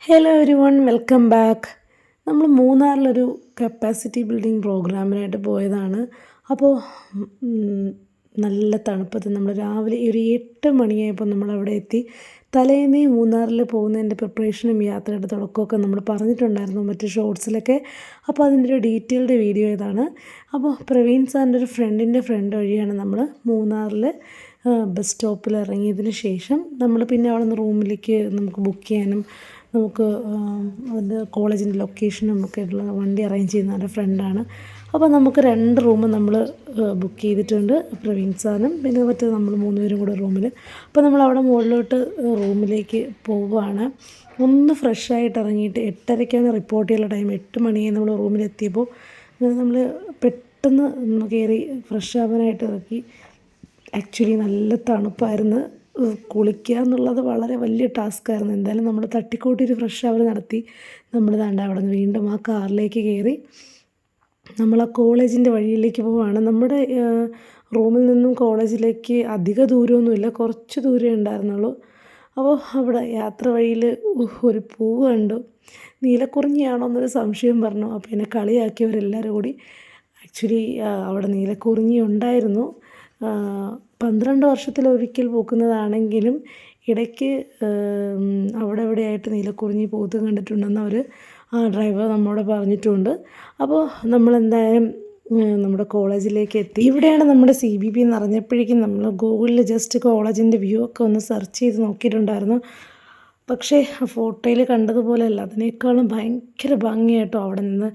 Hello every one, welcome back. നമ്മൾ മൂന്നാറിലൊരു capacity building പ്രോഗ്രാമിനായിട്ട് പോയതാണ്. അപ്പോൾ നല്ല തണുപ്പത്ത് നമ്മൾ രാവിലെ ഒരു 8 മണിയായപ്പോൾ നമ്മളവിടെ എത്തി. തലേന്നേ മൂന്നാറിൽ പോകുന്നതിൻ്റെ പ്രിപ്പറേഷനും യാത്രയുടെ തുടക്കമൊക്കെ നമ്മൾ പറഞ്ഞിട്ടുണ്ടായിരുന്നു മറ്റ് ഷോർട്സിലൊക്കെ. അപ്പോൾ അതിൻ്റെ ഒരു ഡീറ്റെയിൽഡ് വീഡിയോ ഇതാണ്. അപ്പോൾ പ്രവീൺ സാറിൻ്റെ ഒരു ഫ്രണ്ടിൻ്റെ ഫ്രണ്ട് വഴിയാണ് നമ്മൾ മൂന്നാറിൽ ബസ് സ്റ്റോപ്പിൽ ഇറങ്ങിയതിന് ശേഷം നമ്മൾ പിന്നെ അവിടെ നിന്ന് റൂമിലേക്ക് നമുക്ക് ബുക്ക് ചെയ്യാനും നമുക്ക് അതിൻ്റെ കോളേജിൻ്റെ ലൊക്കേഷനും ഒക്കെ ഉള്ള വണ്ടി അറേഞ്ച് ചെയ്യുന്ന എൻ്റെ ഫ്രണ്ടാണ്. അപ്പോൾ നമുക്ക് 2 റൂം നമ്മൾ ബുക്ക് ചെയ്തിട്ടുണ്ട്, പ്രവീൺ സാറിനും പിന്നെ മറ്റേ നമ്മൾ 3 പേരും കൂടെ റൂമിൽ. അപ്പോൾ നമ്മൾ അവിടെ മുകളിലോട്ട് റൂമിലേക്ക് പോവുകയാണ്. ഒന്ന് ഫ്രഷായിട്ട് ഇറങ്ങിയിട്ട് 8:30ക്കാണ് റിപ്പോർട്ട് ചെയ്യാനുള്ള ടൈം. 8 മണിയായി നമ്മൾ റൂമിലെത്തിയപ്പോൾ നമ്മൾ പെട്ടെന്ന് ഒന്ന് കയറി ഫ്രഷ് ആവാനായിട്ട് ഇറക്കി. ആക്ച്വലി നല്ല തണുപ്പായിരുന്നു. കുളിക്കുക എന്നുള്ളത് വളരെ വലിയ ടാസ്ക്കായിരുന്നു. എന്തായാലും നമ്മൾ തട്ടിക്കൂട്ടിയൊരു ഫ്രഷ് അവർ നടത്തി. നമ്മൾ ദാണ്ട അവിടെ നിന്ന് വീണ്ടും ആ കാറിലേക്ക് കയറി നമ്മൾ ആ കോളേജിൻ്റെ വഴിയിലേക്ക് പോവുകയാണ്. നമ്മുടെ റൂമിൽ നിന്നും കോളേജിലേക്ക് അധിക ദൂരമൊന്നുമില്ല, കുറച്ച് ദൂരമേ ഉണ്ടായിരുന്നുള്ളൂ. അപ്പോൾ അവിടെ യാത്ര വഴിയിൽ ഒരു പൂവ് കണ്ടു. നീലക്കുറിഞ്ഞിയാണോ എന്നൊരു സംശയം പറഞ്ഞു. അപ്പോൾ എന്നെ കളിയാക്കിയവരെല്ലാവരും കൂടി. ആക്ച്വലി അവിടെ നീലക്കുറിഞ്ഞി ഉണ്ടായിരുന്നു. 12 വർഷത്തിലൊരിക്കൽ പൂക്കുന്നതാണെങ്കിലും ഇടയ്ക്ക് അവിടെ എവിടെയായിട്ട് നീലക്കുറിഞ്ഞി പൂത്ത് കണ്ടിട്ടുണ്ടെന്ന് അവർ ആ ഡ്രൈവർ നമ്മോട് പറഞ്ഞിട്ടുണ്ട്. അപ്പോൾ നമ്മളെന്തായാലും നമ്മുടെ കോളേജിലേക്ക് എത്തി. ഇവിടെയാണ് നമ്മുടെ CBB എന്ന് അറിഞ്ഞപ്പോഴേക്കും നമ്മൾ ഗൂഗിളിൽ ജസ്റ്റ് കോളേജിൻ്റെ വ്യൂ ഒക്കെ ഒന്ന് സെർച്ച് ചെയ്ത് നോക്കിയിട്ടുണ്ടായിരുന്നു. പക്ഷേ ആ ഫോട്ടോയിൽ കണ്ടതുപോലെയല്ല, അതിനേക്കാളും ഭയങ്കര ഭംഗിയായിട്ടോ അവിടെ നിന്ന്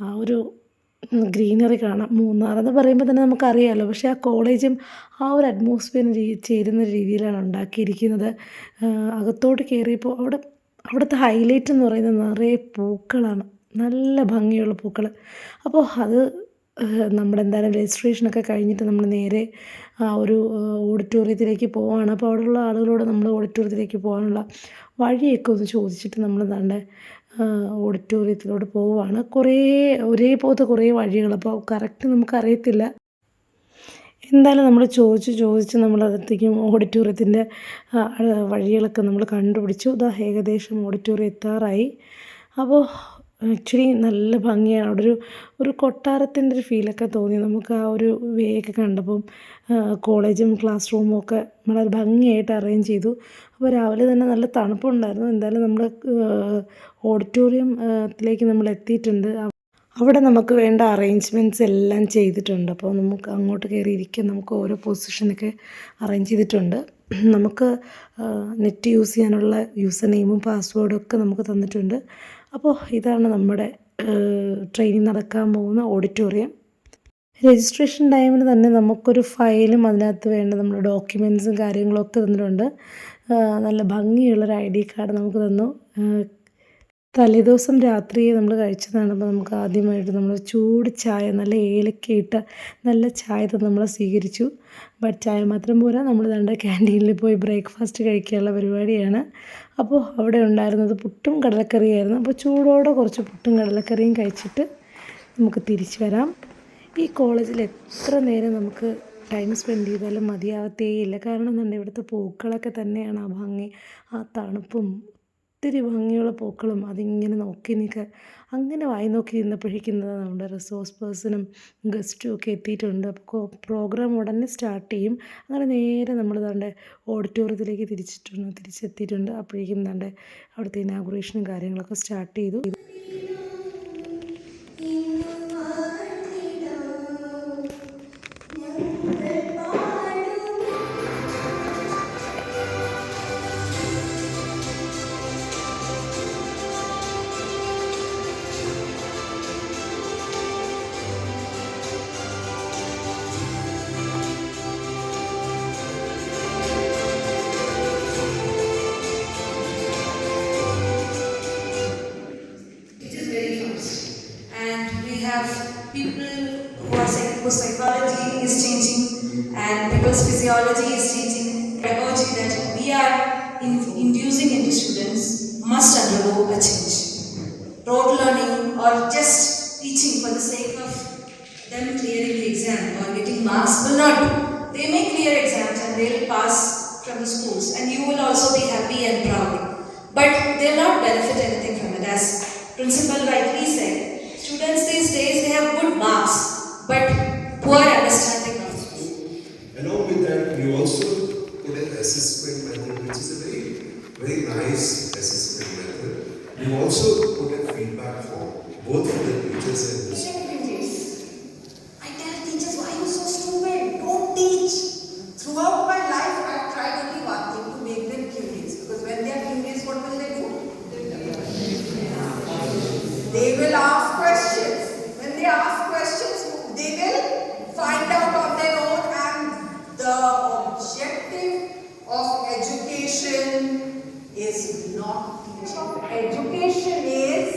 ആ ഒരു ഗ്രീനറി കാണാം. മൂന്നാറെന്ന് പറയുമ്പോൾ തന്നെ നമുക്കറിയാമല്ലോ, പക്ഷേ ആ കോളേജും ആ ഒരു അറ്റ്മോസ്ഫിയറിന് ചേരുന്ന രീതിയിലാണ് ഉണ്ടാക്കിയിരിക്കുന്നത്. അകത്തോട്ട് കയറിയപ്പോൾ അവിടുത്തെ ഹൈലൈറ്റ് എന്ന് പറയുന്നത് നിറയെ പൂക്കളാണ്, നല്ല ഭംഗിയുള്ള പൂക്കൾ. അപ്പോൾ അത് നമ്മളെന്തായാലും രജിസ്ട്രേഷനൊക്കെ കഴിഞ്ഞിട്ട് നമ്മൾ നേരെ ആ ഒരു ഓഡിറ്റോറിയത്തിലേക്ക് പോവുകയാണ്. അപ്പോൾ അവിടെയുള്ള ആളുകളോട് നമ്മൾ ഓഡിറ്റോറിയത്തിലേക്ക് പോകാനുള്ള വഴിയൊക്കെ ഒന്ന് ചോദിച്ചിട്ട് നമ്മൾ ദാണ്ടെ ഓഡിറ്റോറിയത്തിലോട്ട് പോവുകയാണ്. ഒരേപോലത്തെ കുറേ വഴികൾ, അപ്പോൾ കറക്റ്റ് നമുക്കറിയത്തില്ല. എന്തായാലും നമ്മൾ ചോദിച്ച് നമ്മളതെത്തിക്കും ഓഡിറ്റോറിയത്തിൻ്റെ വഴികളൊക്കെ നമ്മൾ കണ്ടുപിടിച്ചു. ഏകദേശം ഓഡിറ്റോറിയം എത്താറായി. അപ്പോൾ ആക്ച്വലി നല്ല ഭംഗിയാണ്. അവിടെ ഒരു കൊട്ടാരത്തിൻ്റെ ഒരു ഫീലൊക്കെ തോന്നി നമുക്ക് ആ ഒരു വേ ഒക്കെ കണ്ടപ്പം. കോളേജും ക്ലാസ് റൂമും ഒക്കെ വളരെ ഭംഗിയായിട്ട് അറേഞ്ച് ചെയ്തു. അപ്പോൾ രാവിലെ തന്നെ നല്ല തണുപ്പുണ്ടായിരുന്നു. എന്തായാലും നമ്മൾ ഓഡിറ്റോറിയത്തിലേക്ക് നമ്മൾ എത്തിയിട്ടുണ്ട്. അവിടെ നമുക്ക് വേണ്ട അറേഞ്ച്മെൻറ്റ്സ് എല്ലാം ചെയ്തിട്ടുണ്ട്. അപ്പോൾ നമുക്ക് അങ്ങോട്ട് കയറി ഇരിക്കാൻ നമുക്ക് ഓരോ പൊസിഷനൊക്കെ അറേഞ്ച് ചെയ്തിട്ടുണ്ട്. നമുക്ക് നെറ്റ് യൂസ് ചെയ്യാനുള്ള യൂസർ നെയിമും പാസ്വേഡും ഒക്കെ നമുക്ക് തന്നിട്ടുണ്ട്. അപ്പോൾ ഇതാണ് നമ്മുടെ ട്രെയിനിങ് നടക്കാൻ പോകുന്ന ഓഡിറ്റോറിയം. രജിസ്ട്രേഷൻ ടൈമിൽ തന്നെ നമുക്കൊരു ഫയലും അതിനകത്ത് വേണ്ട നമ്മുടെ ഡോക്യുമെൻറ്റ്സും കാര്യങ്ങളൊക്കെ തന്നിട്ടുണ്ട്. നല്ല ഭംഗിയുള്ളൊരു ID കാർഡ് നമുക്ക് തന്നു. തലേദിവസം രാത്രി നമ്മൾ കഴിച്ചതാണ്. അപ്പോൾ നമുക്ക് ആദ്യമായിട്ട് നമ്മൾ ചൂട് ചായ, നല്ല ഏലക്കയിട്ട നല്ല ചായ തന്ന് നമ്മളെ സ്വീകരിച്ചു. ബട്ട് ചായ മാത്രം പോരാ, നമ്മൾ നമ്മുടെ ക്യാൻറ്റീനിൽ പോയി ബ്രേക്ക്ഫാസ്റ്റ് കഴിക്കാനുള്ള പരിപാടിയാണ്. അപ്പോൾ അവിടെ ഉണ്ടായിരുന്നത് പുട്ടും കടലക്കറിയായിരുന്നു. അപ്പോൾ ചൂടോടെ കുറച്ച് പുട്ടും കടലക്കറിയും കഴിച്ചിട്ട് നമുക്ക് തിരിച്ചു വരാം. ഈ കോളേജിൽ എത്ര നേരം നമുക്ക് ടൈം സ്പെൻഡ് ചെയ്താലും മതിയാവത്തേയില്ല. കാരണം എന്താ, ഇവിടുത്തെ പൂക്കളൊക്കെ തന്നെയാണ് ആ ഭംഗി, ആ തണുപ്പും ഒത്തിരി ഭംഗിയുള്ള പൂക്കളും. അതിങ്ങനെ നോക്കി നിൽക്കുക, അങ്ങനെ വായി നോക്കി നിന്നപ്പോഴേക്കും നമ്മുടെ റിസോഴ്സ് പേഴ്സണും ഗസ്റ്റും ഒക്കെ എത്തിയിട്ടുണ്ട്. അപ്പോൾ പ്രോഗ്രാം ഉടനെ സ്റ്റാർട്ട് ചെയ്യും. അങ്ങനെ നേരെ നമ്മൾ ദാണ്ടെ ഓഡിറ്റോറിയത്തിലേക്ക് തിരിച്ചെത്തിയിട്ടുണ്ട്. അപ്പോഴേക്കും ദാണ്ടെ അവിടുത്തെ ഇനാഗുറേഷനും കാര്യങ്ങളൊക്കെ സ്റ്റാർട്ട് ചെയ്തു. People whose psychology is changing and people's physiology is changing. I urge you that we are inducing into students must undergo a change. Rote learning or just teaching for the sake of them clearing the exam or getting marks will not do. They may clear exams and they will pass from the schools, and you will also be happy and proud. but they'll not benefit anything from it. As principal rightly said, students these days they have good marks, but poor understanding of it. Along with that, we also put an assessment method, which is a very nice assessment method. We also put a feedback form, both for the teachers and the students. I tell teachers, why are you so stupid? Don't teach. Throughout my life, I've tried only one thing, to make them curious. Because when they are curious, what will they do? They will ask questions. When they ask questions, they will find out on their own. And the objective of education is not teaching. Education is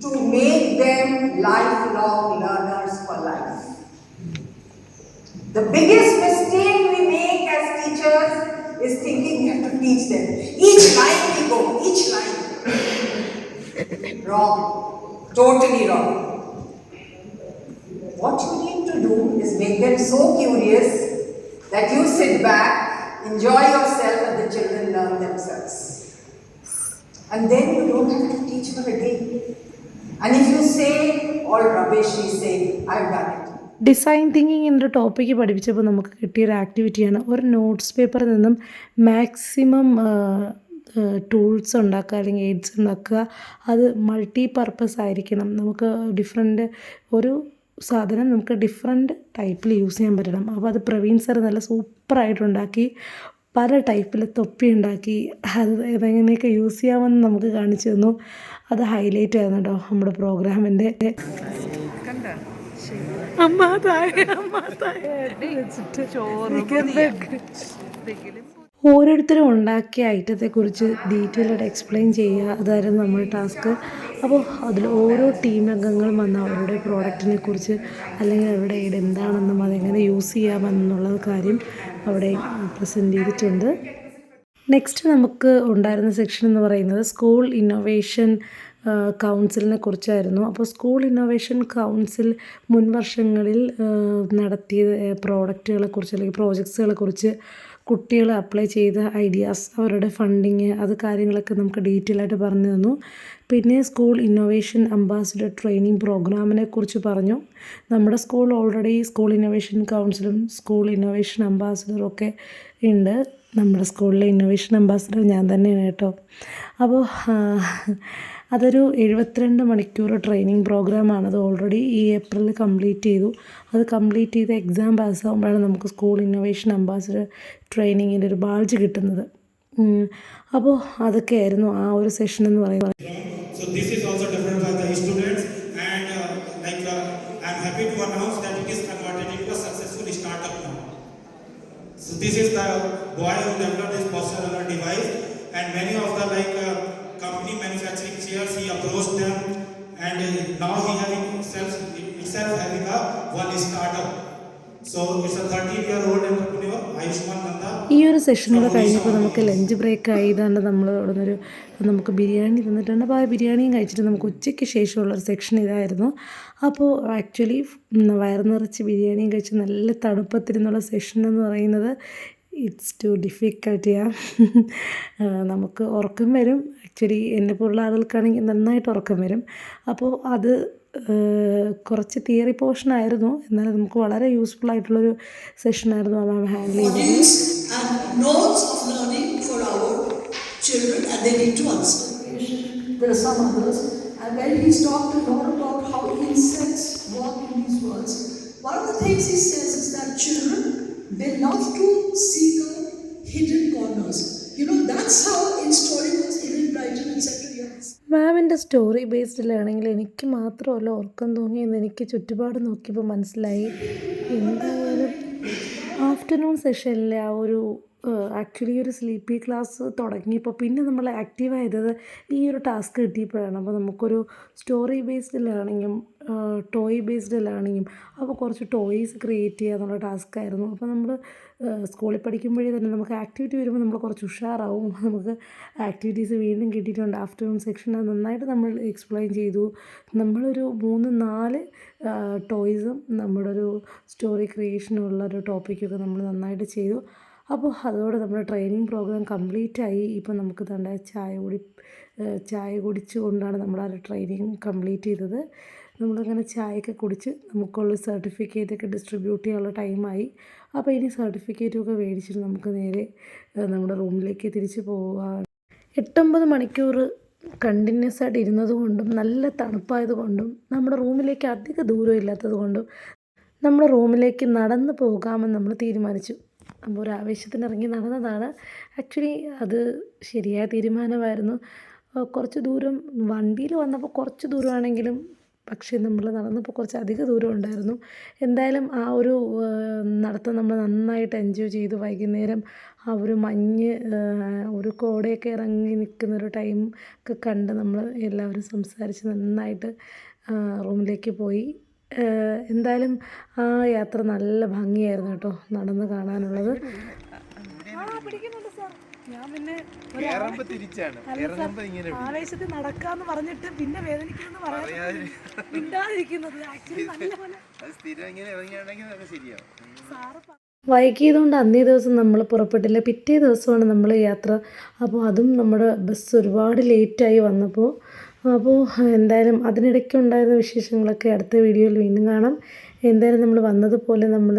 to make them lifelong learners for life. The biggest mistake we make as teachers is thinking we have to teach them. Each line we go, each line. Wrong. Totally wrong. What you need to do is make them so curious that you sit back, enjoy yourself, and the children learn themselves. And then you don't have to teach for a day. And if you say all rubbish, we say, I've done it. Design thinking എന്നൊരു topic പഠിപ്പിച്ചപ്പോൾ നമുക്ക് കിട്ടിയൊരു ആക്ടിവിറ്റിയാണ് ഒരു notes പേപ്പറിൽ നിന്നും maximum tools ഉണ്ടാക്കുക അല്ലെങ്കിൽ AIDS ഉണ്ടാക്കുക. അത് മൾട്ടി പർപ്പസ് ആയിരിക്കണം. നമുക്ക് ഒരു സാധനം നമുക്ക് ഡിഫറെൻറ്റ് ടൈപ്പിൽ യൂസ് ചെയ്യാൻ പറ്റണം. അപ്പോൾ അത് പ്രവീൺ സാർ നല്ല സൂപ്പറായിട്ടുണ്ടാക്കി. പല ടൈപ്പിൽ തൊപ്പി ഉണ്ടാക്കി. അത് എങ്ങനെയൊക്കെ യൂസ് ചെയ്യാമെന്ന് നമുക്ക് കാണിച്ചു തന്നു. അത് ഹൈലൈറ്റ് ആയിരുന്നു കേട്ടോ നമ്മുടെ പ്രോഗ്രാമിൻ്റെ. ഓരോരുത്തരും ഉണ്ടാക്കിയ ഐറ്റത്തെക്കുറിച്ച് ഡീറ്റെയിൽ ആയിട്ട് എക്സ്പ്ലെയിൻ ചെയ്യുക, അതായിരുന്നു നമ്മുടെ ടാസ്ക്. അപ്പോൾ അതിൽ ഓരോ ടീം അംഗങ്ങളും വന്ന് അവരുടെ പ്രോഡക്റ്റിനെ കുറിച്ച് അല്ലെങ്കിൽ അവരുടെ എയ്ഡ് എന്താണെന്നും അതെങ്ങനെ യൂസ് ചെയ്യാമെന്നുള്ള കാര്യം അവിടെ പ്രസൻറ്റ് ചെയ്തിട്ടുണ്ട്. നെക്സ്റ്റ് നമുക്ക് ഉണ്ടായിരുന്ന സെക്ഷൻ എന്ന് പറയുന്നത് സ്കൂൾ ഇന്നോവേഷൻ കൗൺസിലിനെ കുറിച്ചായിരുന്നു. അപ്പോൾ സ്കൂൾ ഇന്നോവേഷൻ കൗൺസിൽ മുൻ വർഷങ്ങളിൽ നടത്തിയ പ്രോഡക്റ്റുകളെക്കുറിച്ച് അല്ലെങ്കിൽ പ്രോജക്ട്സുകളെക്കുറിച്ച് കുട്ടികൾ അപ്ലൈ ചെയ്ത ഐഡിയാസ്, അവരുടെ ഫണ്ടിങ്, അത് കാര്യങ്ങളൊക്കെ നമുക്ക് ഡീറ്റെയിൽ ആയിട്ട് പറഞ്ഞു തന്നു. പിന്നെ സ്കൂൾ ഇന്നോവേഷൻ അംബാസിഡർ ട്രെയിനിങ് പ്രോഗ്രാമിനെ കുറിച്ച് പറഞ്ഞു. നമ്മുടെ സ്കൂൾ ഓൾറെഡി സ്കൂൾ ഇന്നോവേഷൻ കൗൺസിലും സ്കൂൾ ഇന്നോവേഷൻ അംബാസിഡറും ഒക്കെ ഉണ്ട്. നമ്മുടെ സ്കൂളിലെ ഇന്നോവേഷൻ അംബാസിഡർ ഞാൻ തന്നെയാണ് കേട്ടോ. അപ്പോൾ അതൊരു 72 മണിക്കൂർ ട്രെയിനിങ് പ്രോഗ്രാമാണ്. അത് ഓൾറെഡി ഈ ഏപ്രിലിൽ കംപ്ലീറ്റ് ചെയ്തു. അത് കംപ്ലീറ്റ് ചെയ്ത് എക്സാം പാസ്സാകുമ്പോഴാണ് നമുക്ക് സ്കൂൾ ഇന്നോവേഷൻ അംബാസിഡർ ട്രെയിനിങ്ങിൻ്റെ ഒരു ബാഡ്ജ് കിട്ടുന്നത്. അപ്പോൾ അതൊക്കെയായിരുന്നു ആ ഒരു സെഷൻ എന്ന് പറയുന്നത്. So this is also developed by the students, and I'm happy to announce that it is converted into a successful startup now. So this is the boy who developed this poster device, and many of the company manufacturing chairs, he approached them, and now he having itself having a one startup. So it's a 13-year-old entrepreneur, Ayushman Nanda. ഈ ഒരു സെഷനോടെ കഴിഞ്ഞപ്പോൾ നമുക്ക് lunch break ആയി. ഇതാണ്ട് നമ്മൾ ഇവിടെ നമുക്ക് ബിരിയാണി തന്നിട്ടുണ്ട്. അപ്പോൾ ആ ബിരിയാണിയും കഴിച്ചിട്ട് നമുക്ക് ഉച്ചയ്ക്ക് ശേഷമുള്ളൊരു സെക്ഷൻ ഇതായിരുന്നു. അപ്പോൾ ആക്ച്വലി വയറ് നിറച്ച് ബിരിയാണിയും കഴിച്ച് നല്ല തണുപ്പത്തിരുന്നുള്ള സെഷൻ എന്ന് പറയുന്നത് ഇറ്റ്സ് ടു ഡിഫിക്കൽട്ട്. നമുക്ക് ഉറക്കം വരും. ആക്ച്വലി എന്നെപ്പോലുള്ള ആളുകൾക്കാണെങ്കിൽ നന്നായിട്ട് ഉറക്കം വരും. അപ്പോൾ അത് കുറച്ച് തിയറി പോർഷനായിരുന്നു, എന്നാൽ നമുക്ക് വളരെ യൂസ്ഫുൾ ആയിട്ടുള്ളൊരു സെഷനായിരുന്നു ആ മാം ഹാൻഡിൽ ചെയ്തത്. And notes of learning for our children, and they need to understand. There are some others, and when he's talked a lot about how insects work in these worlds, one of the things he says is that children, they love to seek out hidden corners. You know, that's how in storybooks, Ellen Brighton, etc. മാമിൻ്റെ story based ലേണിങ്ങിൽ എനിക്ക് മാത്രമല്ല ഉറക്കം തോന്നിയെന്ന് എനിക്ക് ചുറ്റുപാട് നോക്കിയപ്പോൾ മനസ്സിലായി. എന്തായാലും afternoon സെഷനിലെ ആ ഒരു ആക്ച്വലി ഒരു സ്ലീപ്പി ക്ലാസ് തുടങ്ങിയപ്പോൾ പിന്നെ നമ്മൾ ആക്റ്റീവായത് ഈ ഒരു ടാസ്ക് കിട്ടിയപ്പോഴാണ്. അപ്പോൾ നമുക്കൊരു സ്റ്റോറി ബേസ്ഡ് ലേണിങ്ങും ടോയ് ബേസ്ഡ് ലേണിങ്ങും, അപ്പോൾ കുറച്ച് ടോയ്സ് ക്രിയേറ്റ് ചെയ്യുക എന്നുള്ള ടാസ്ക്കായിരുന്നു. അപ്പോൾ നമ്മൾ സ്കൂളിൽ പഠിക്കുമ്പോഴേ തന്നെ നമുക്ക് ആക്ടിവിറ്റി വരുമ്പോൾ നമ്മൾ കുറച്ച് ഉഷാറാവും. നമുക്ക് ആക്ടിവിറ്റീസ് വീണ്ടും കിട്ടിയിട്ടുണ്ട് ആഫ്റ്റർനൂൺ സെക്ഷൻ. അത് നന്നായിട്ട് നമ്മൾ എക്സ്പ്ലെയിൻ ചെയ്തു. നമ്മളൊരു 3-4 ടോയ്സും നമ്മുടെ ഒരു സ്റ്റോറി ക്രിയേഷനുള്ള ഒരു ടോപ്പിക്കൊക്കെ നമ്മൾ നന്നായിട്ട് ചെയ്തു. അപ്പോൾ അതോടെ നമ്മുടെ ട്രെയിനിങ് പ്രോഗ്രാം കംപ്ലീറ്റ് ആയി. ഇപ്പോൾ നമുക്ക് തണ്ട ചായ കുടിച്ചുകൊണ്ടാണ് നമ്മൾ ആ ഒരു ട്രെയിനിങ് കംപ്ലീറ്റ് ചെയ്തത്. നമ്മളങ്ങനെ ചായയൊക്കെ കുടിച്ച് നമുക്കുള്ള സർട്ടിഫിക്കറ്റൊക്കെ ഡിസ്ട്രിബ്യൂട്ട് ചെയ്യാനുള്ള ടൈമായി. അപ്പോൾ ഇനി സർട്ടിഫിക്കറ്റൊക്കെ മേടിച്ചിട്ട് നമുക്ക് നേരെ നമ്മുടെ റൂമിലേക്ക് തിരിച്ച് പോകാം. 8-9 മണിക്കൂർ കണ്ടിന്യൂസ് ആയിട്ട് ഇരുന്നത് കൊണ്ടും നല്ല തണുപ്പായത് കൊണ്ടും നമ്മുടെ റൂമിലേക്ക് അധിക ദൂരം ഇല്ലാത്തത് കൊണ്ടും നമ്മുടെ റൂമിലേക്ക് നടന്ന് പോകാമെന്ന് നമ്മൾ തീരുമാനിച്ചു. അപ്പോൾ ഒരു ആവേശത്തിന് ഇറങ്ങി നടന്നതാണ്. ആക്ച്വലി അത് ശരിയായ തീരുമാനമായിരുന്നു. കുറച്ച് ദൂരം വണ്ടിയിൽ വന്നപ്പോൾ കുറച്ച് ദൂരമാണെങ്കിലും പക്ഷേ നമ്മൾ നടന്നപ്പോൾ കുറച്ച് അധിക ദൂരം ഉണ്ടായിരുന്നു. എന്തായാലും ആ ഒരു നടത്തം നമ്മൾ നന്നായിട്ട് എൻജോയ് ചെയ്തു. വൈകുന്നേരം ആ ഒരു മഞ്ഞ് ഒരു കോടയൊക്കെ ഇറങ്ങി നിൽക്കുന്നൊരു ടൈം ഒക്കെ കണ്ട് നമ്മൾ എല്ലാവരും സംസാരിച്ച് നന്നായിട്ട് റൂമിലേക്ക് പോയി. എന്തായാലും ആ യാത്ര നല്ല ഭംഗിയായിരുന്നു കേട്ടോ നടന്ന് കാണാനുള്ളത്. ഞാൻ പിന്നെ ആവേശത്തിൽ നടക്കാന്ന് പറഞ്ഞിട്ട് പിന്നെ വേദനിക്കുമെന്ന് പറയാൻ മിണ്ടാതിരിക്കുന്നത്. ആക്ച്വലി നല്ലപോലെ വൈകിയതുകൊണ്ട് അന്നേ ദിവസം നമ്മൾ പുറപ്പെട്ടില്ല. പിറ്റേ ദിവസമാണ് നമ്മൾ യാത്ര. അപ്പോൾ അതും നമ്മുടെ ബസ് ഒരുപാട് ലേറ്റായി വന്നപ്പോൾ. അപ്പോൾ എന്തായാലും അതിനിടയ്ക്കുണ്ടായിരുന്ന വിശേഷങ്ങളൊക്കെ അടുത്ത വീഡിയോയിൽ വീണ്ടും കാണാം. എന്തായാലും നമ്മൾ വന്നതുപോലെ നമ്മൾ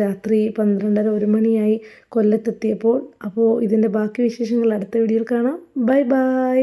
രാത്രി 12:30-1 മണിയായി കൊല്ലത്തെത്തിയപ്പോൾ. അപ്പോൾ ഇതിൻ്റെ ബാക്കി വിശേഷങ്ങൾ അടുത്ത വീഡിയോയിൽ കാണാം. Bye bye.